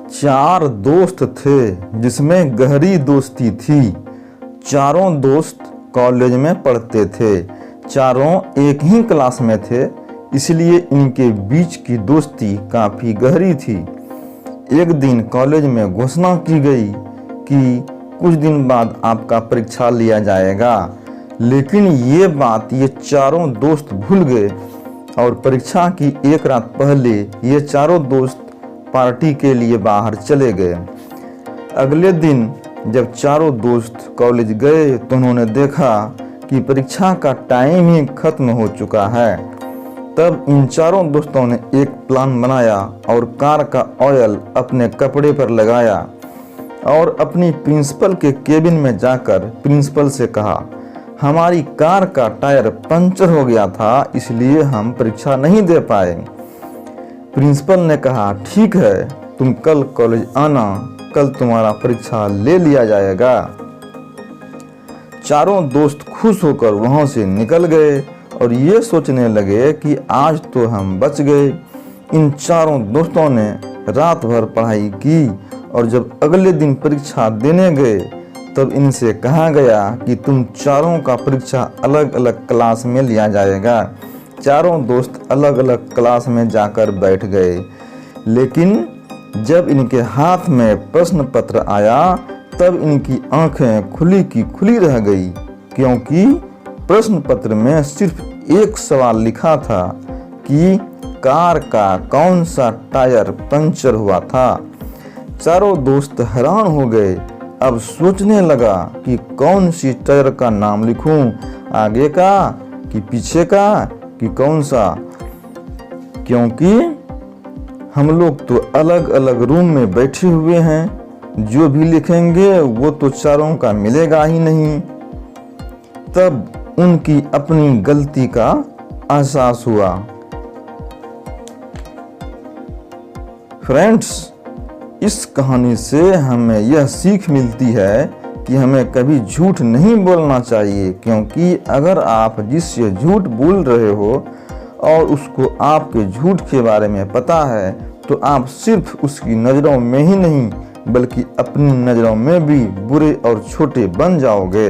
चार दोस्त थे जिसमें गहरी दोस्ती थी। चारों दोस्त कॉलेज में पढ़ते थे। चारों एक ही क्लास में थे, इसलिए इनके बीच की दोस्ती काफ़ी गहरी थी। एक दिन कॉलेज में घोषणा की गई कि कुछ दिन बाद आपका परीक्षा लिया जाएगा, लेकिन ये बात ये चारों दोस्त भूल गए और परीक्षा की एक रात पहले ये चारों दोस्त पार्टी के लिए बाहर चले गए। अगले दिन जब चारों दोस्त कॉलेज गए तो उन्होंने देखा कि परीक्षा का टाइम ही खत्म हो चुका है। तब इन चारों दोस्तों ने एक प्लान बनाया और कार का ऑयल अपने कपड़े पर लगाया और अपनी प्रिंसिपल के केबिन में जाकर प्रिंसिपल से कहा, हमारी कार का टायर पंचर हो गया था, इसलिए हम परीक्षा नहीं दे पाए। प्रिंसिपल ने कहा, ठीक है, तुम कल कॉलेज आना, कल तुम्हारा परीक्षा ले लिया जाएगा। चारों दोस्त खुश होकर वहां से निकल गए और ये सोचने लगे कि आज तो हम बच गए। इन चारों दोस्तों ने रात भर पढ़ाई की और जब अगले दिन परीक्षा देने गए तब इनसे कहा गया कि तुम चारों का परीक्षा अलग अलग क्लास में लिया जाएगा। चारों दोस्त अलग अलग क्लास में जाकर बैठ गए, लेकिन जब इनके हाथ में प्रश्न पत्र आया तब इनकी आंखें खुली की खुली रह गई, क्योंकि प्रश्न पत्र में सिर्फ एक सवाल लिखा था कि कार का कौन सा टायर पंचर हुआ था। चारों दोस्त हैरान हो गए। अब सोचने लगा कि कौन सी टायर का नाम लिखूं, आगे का कि पीछे का कि कौन सा, क्योंकि हम लोग तो अलग अलग रूम में बैठे हुए हैं, जो भी लिखेंगे वो तो चारों का मिलेगा ही नहीं। तब उनकी अपनी गलती का एहसास हुआ। फ्रेंड्स, इस कहानी से हमें यह सीख मिलती है कि हमें कभी झूठ नहीं बोलना चाहिए, क्योंकि अगर आप जिससे झूठ बोल रहे हो और उसको आपके झूठ के बारे में पता है तो आप सिर्फ उसकी नज़रों में ही नहीं बल्कि अपनी नज़रों में भी बुरे और छोटे बन जाओगे।